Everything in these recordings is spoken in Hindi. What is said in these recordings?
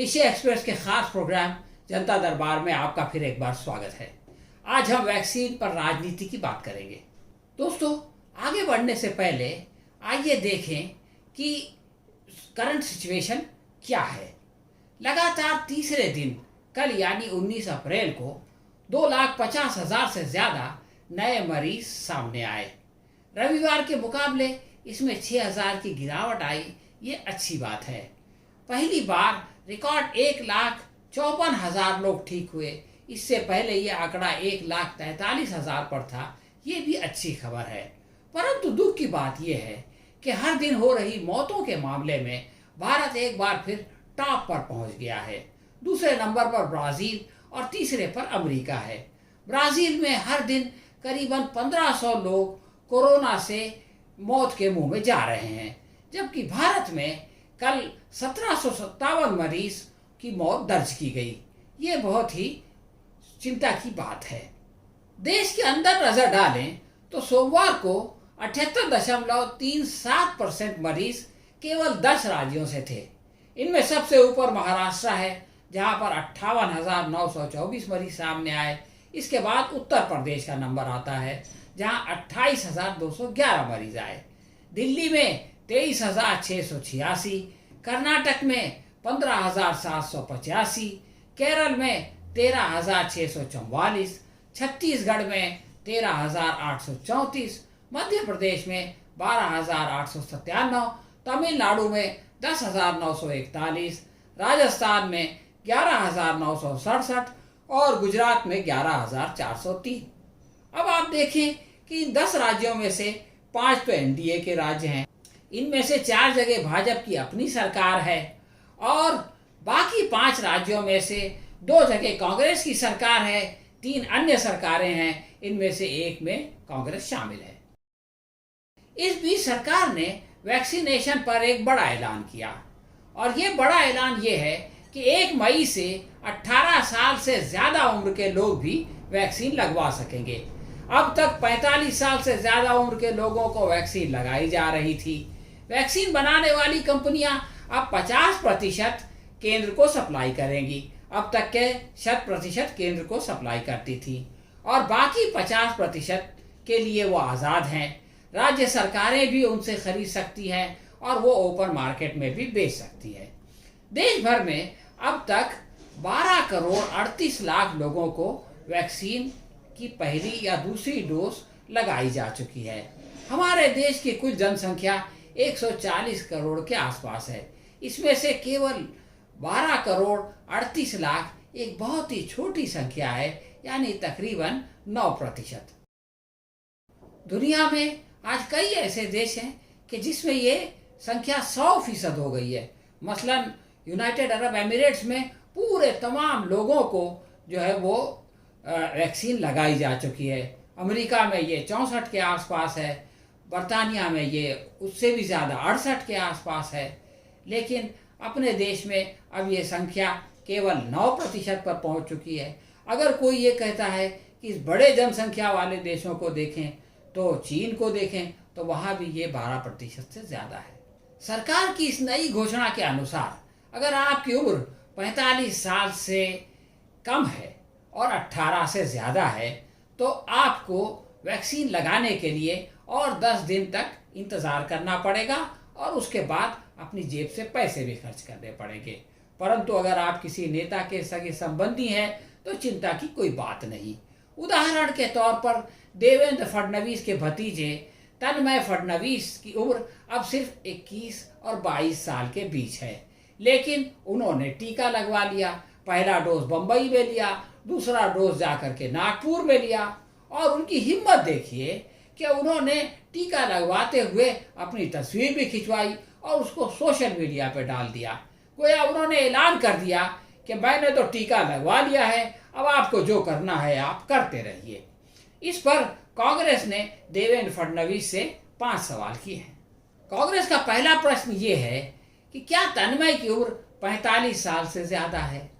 एशिया एक्सप्रेस के खास प्रोग्राम जनता दरबार में आपका फिर एक बार स्वागत है। आज हम वैक्सीन पर राजनीति की बात करेंगे। दोस्तों, आगे बढ़ने से पहले आइए देखें कि करंट सिचुएशन क्या है। लगातार तीसरे दिन कल यानी 19 अप्रैल को 2,50,000 से ज़्यादा नए मरीज सामने आए। रविवार के मुकाबले इसमें 6,000 की गिरावट आई, ये अच्छी बात है। पहली बार रिकॉर्ड 1,54,000 लोग ठीक हुए। इससे पहले ये आंकड़ा 1,43,000 पर था, ये भी अच्छी खबर है। परंतु दुख की बात यह है कि हर दिन हो रही मौतों के मामले में भारत एक बार फिर टॉप पर पहुंच गया है। दूसरे नंबर पर ब्राज़ील और तीसरे पर अमेरिका है। ब्राज़ील में हर दिन करीबन 1,500 लोग कोरोना से मौत के मुंह में जा रहे हैं, जबकि भारत में कल 1,757 मरीज की मौत दर्ज की गई। ये बहुत ही चिंता की बात है। देश के अंदर नजर डालें तो सोमवार को 78.37% मरीज केवल 10 राज्यों से थे। इनमें सबसे ऊपर महाराष्ट्र है, जहां पर 58,924 मरीज सामने आए। इसके बाद उत्तर प्रदेश का नंबर आता है, जहां 28,211 मरीज आए। दिल्ली में 23,686, कर्नाटक में 15,785, केरल में 13,644, छत्तीसगढ़ में 13,834, मध्य प्रदेश में 12,897, तमिलनाडु में 10,941, राजस्थान में 11,967 और गुजरात में 11,403। अब आप देखें कि इन 10 राज्यों में से 5 तो एनडीए के राज्य हैं। इनमें से 4 जगह भाजपा की अपनी सरकार है और बाकी 5 राज्यों में से 2 जगह कांग्रेस की सरकार है। 3 अन्य सरकारें हैं, इनमें से एक में कांग्रेस शामिल है। इस बीच सरकार ने वैक्सीनेशन पर एक बड़ा ऐलान किया और ये बड़ा ऐलान ये है कि 1 मई से 18 साल से ज़्यादा उम्र के लोग भी वैक्सीन लगवा सकेंगे। अब तक 45 साल से ज़्यादा उम्र के लोगों को वैक्सीन लगाई जा रही थी। वैक्सीन बनाने वाली कंपनियां अब 50% केंद्र को सप्लाई करेंगी। अब तक के 100% केंद्र को सप्लाई करती थी और बाकी 50% के लिए वो आज़ाद हैं। राज्य सरकारें भी उनसे खरीद सकती हैं और वो ओपन मार्केट में भी बेच सकती है। देश भर में अब तक 12,38,00,000 लोगों को वैक्सीन की पहली या दूसरी डोज लगाई जा चुकी है। हमारे देश की कुल जनसंख्या 140 करोड़ के आसपास है। इसमें से केवल 12,38,00,000 एक बहुत ही छोटी संख्या है, यानी तकरीबन 9%। दुनिया में आज कई ऐसे देश हैं कि जिसमें ये संख्या 100% हो गई है। मसलन यूनाइटेड अरब एमिरेट्स में पूरे तमाम लोगों को जो है वो वैक्सीन लगाई जा चुकी है। अमेरिका में ये 64 के आसपास है, बरतानिया में ये उससे भी ज़्यादा 68 के आसपास है। लेकिन अपने देश में अब ये संख्या केवल 9% पर पहुंच चुकी है। अगर कोई ये कहता है कि इस बड़े जनसंख्या वाले देशों को देखें तो चीन को देखें तो वहाँ भी ये 12% से ज़्यादा है। सरकार की इस नई घोषणा के अनुसार अगर आपकी उम्र 45 साल से कम है और 18 से ज़्यादा है तो आपको वैक्सीन लगाने के लिए और 10 दिन तक इंतज़ार करना पड़ेगा और उसके बाद अपनी जेब से पैसे भी खर्च करने पड़ेंगे। परंतु अगर आप किसी नेता के सगे संबंधी हैं तो चिंता की कोई बात नहीं। उदाहरण के तौर पर देवेंद्र फडणवीस के भतीजे तन्मय फडणवीस की उम्र अब सिर्फ 21 और 22 साल के बीच है, लेकिन उन्होंने टीका लगवा लिया। पहला डोज बम्बई में लिया, दूसरा डोज जाकर के नागपुर में लिया और उनकी हिम्मत देखिए कि उन्होंने टीका लगवाते हुए अपनी तस्वीर भी खिंचवाई और उसको सोशल मीडिया पर डाल दिया। गोया उन्होंने ऐलान कर दिया कि मैंने तो टीका लगवा लिया है, अब आपको जो करना है आप करते रहिए। इस पर कांग्रेस ने देवेंद्र फडणवीस से 5 सवाल किए हैं। कांग्रेस का पहला प्रश्न ये है कि क्या तन्मय की उम्र 45 साल से ज़्यादा है।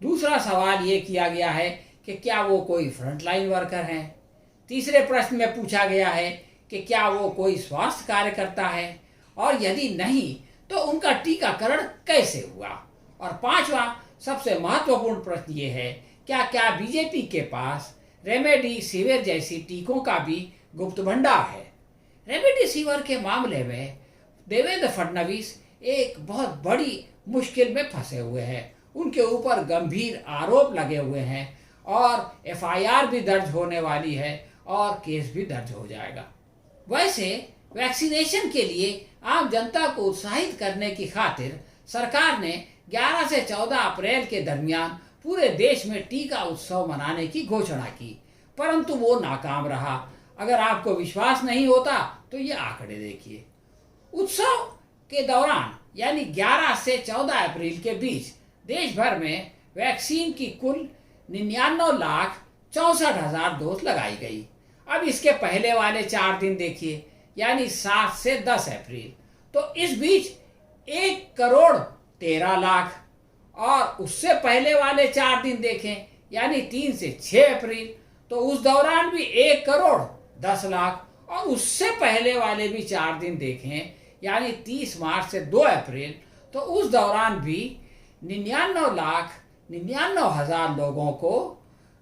दूसरा सवाल ये किया गया है कि क्या वो कोई फ्रंटलाइन वर्कर हैं। तीसरे प्रश्न में पूछा गया है कि क्या वो कोई स्वास्थ्य कार्यकर्ता है और यदि नहीं तो उनका टीकाकरण कैसे हुआ। और पांचवा सबसे महत्वपूर्ण प्रश्न ये है, क्या बीजेपी के पास रेमडेसिविर जैसी टीकों का भी गुप्त भंडार है? रेमडेसिविर के मामले में देवेंद्र फडणवीस एक बहुत बड़ी मुश्किल में फंसे हुए हैं। उनके ऊपर गंभीर आरोप लगे हुए हैं और एफआईआर भी दर्ज होने वाली है और केस भी दर्ज हो जाएगा। वैसे वैक्सीनेशन के लिए आम जनता को उत्साहित करने की खातिर सरकार ने 11 से 14 अप्रैल के दरमियान पूरे देश में टीका उत्सव मनाने की घोषणा की, परंतु वो नाकाम रहा। अगर आपको विश्वास नहीं होता तो ये आंकड़े देखिए। उत्सव के दौरान यानी 11 से 14 अप्रैल के बीच देश भर में वैक्सीन की कुल 99,64,000 डोज लगाई गई। अब इसके पहले वाले 4 दिन देखिए, यानी 7 से 10 अप्रैल, तो इस बीच 1,13,00,000 और उससे पहले वाले 4 दिन देखें, यानी 3 से 6 अप्रैल, तो उस दौरान भी 1,10,00,000 और उससे पहले वाले भी 4 दिन देखें, यानी 30 मार्च से 2 अप्रैल, तो उस दौरान भी 99,99,000 लोगों को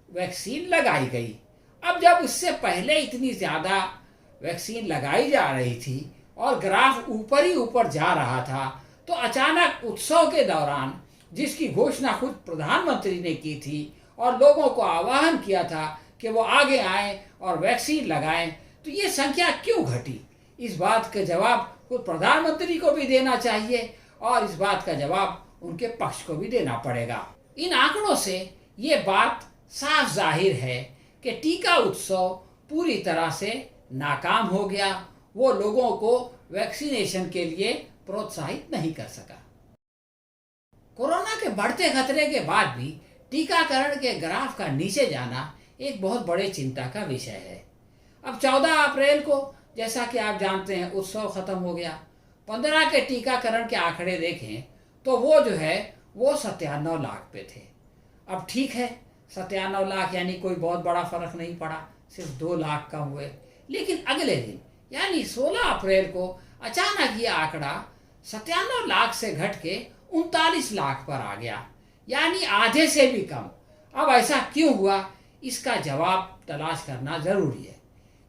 वैक्सीन लगाई गई। अब जब इससे पहले इतनी ज़्यादा वैक्सीन लगाई जा रही थी और ग्राफ ऊपर ही ऊपर जा रहा था, तो अचानक उत्सव के दौरान जिसकी घोषणा खुद प्रधानमंत्री ने की थी और लोगों को आह्वान किया था कि वो आगे आएं और वैक्सीन लगाएं, तो ये संख्या क्यों घटी? इस बात का जवाब खुद प्रधानमंत्री को भी देना चाहिए और इस बात का जवाब उनके पक्ष को भी देना पड़ेगा। इन आंकड़ों से ये बात साफ जाहिर है कि टीका उत्सव पूरी तरह से नाकाम हो गया। वो लोगों को वैक्सीनेशन के लिए प्रोत्साहित नहीं कर सका। कोरोना के बढ़ते खतरे के बाद भी टीकाकरण के ग्राफ का नीचे जाना एक बहुत बड़े चिंता का विषय है। अब 14 अप्रैल को जैसा कि आप जानते हैं उत्सव खत्म हो गया। 15 के टीकाकरण के आंकड़े देखें तो वो जो है वो 97 लाख पे थे। अब ठीक है, 97 लाख यानी कोई बहुत बड़ा फर्क नहीं पड़ा, सिर्फ 2 लाख कम हुए। लेकिन अगले दिन यानी 16 अप्रैल को अचानक ये आंकड़ा 97 लाख से घट के 39 लाख पर आ गया, यानी आधे से भी कम। अब ऐसा क्यों हुआ, इसका जवाब तलाश करना जरूरी है।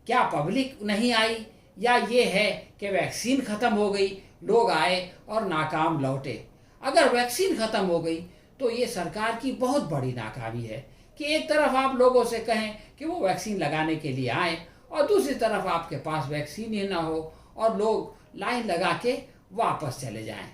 क्या पब्लिक नहीं आई, या ये है कि वैक्सीन खत्म हो गई, लोग आए और नाकाम लौटे? अगर वैक्सीन खत्म हो गई तो ये सरकार की बहुत बड़ी नाकामी है कि एक तरफ आप लोगों से कहें कि वो वैक्सीन लगाने के लिए आए और दूसरी तरफ आपके पास वैक्सीन ही ना हो और लोग लाइन लगा के वापस चले जाएं।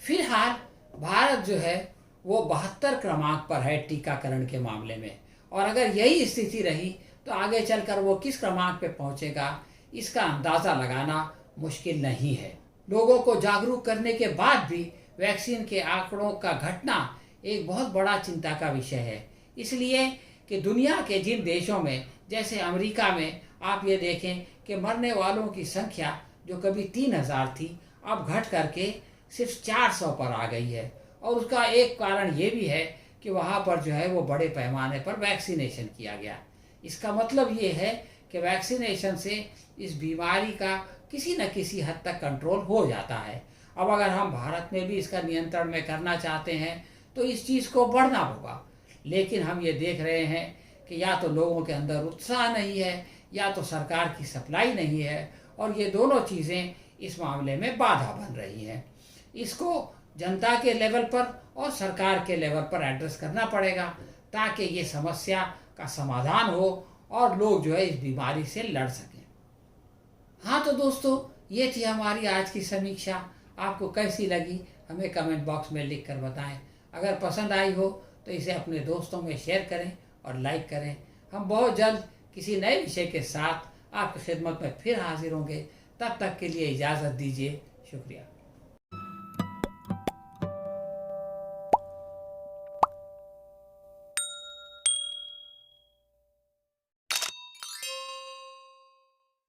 फिलहाल भारत जो है वो 72 क्रमांक पर है टीकाकरण के मामले में, और अगर यही स्थिति रही तो आगे चलकर वो किस क्रमांक पे पहुंचेगा इसका अंदाज़ा लगाना मुश्किल नहीं है। लोगों को जागरूक करने के बाद भी वैक्सीन के आंकड़ों का घटना एक बहुत बड़ा चिंता का विषय है, इसलिए कि दुनिया के जिन देशों में जैसे अमेरिका में आप ये देखें कि मरने वालों की संख्या जो कभी 3,000 थी अब घट करके सिर्फ 400 पर आ गई है। और उसका एक कारण ये भी है कि वहाँ पर जो है वो बड़े पैमाने पर वैक्सीनेशन किया गया। इसका मतलब ये है कि वैक्सीनेशन से इस बीमारी का किसी न किसी हद तक कंट्रोल हो जाता है। अब अगर हम भारत में भी इसका नियंत्रण में करना चाहते हैं तो इस चीज़ को बढ़ना होगा, लेकिन हम ये देख रहे हैं कि या तो लोगों के अंदर उत्साह नहीं है या तो सरकार की सप्लाई नहीं है, और ये दोनों चीज़ें इस मामले में बाधा बन रही हैं। इसको जनता के लेवल पर और सरकार के लेवल पर एड्रेस करना पड़ेगा ताकि ये समस्या का समाधान हो और लोग जो है इस बीमारी से लड़ सकें। हाँ तो दोस्तों, ये थी हमारी आज की समीक्षा। आपको कैसी लगी हमें कमेंट बॉक्स में लिख कर बताएं। अगर पसंद आई हो तो इसे अपने दोस्तों में शेयर करें और लाइक करें। हम बहुत जल्द किसी नए विषय के साथ आपकी खिदमत में फिर हाजिर होंगे। तब तक के लिए इजाज़त दीजिए। शुक्रिया।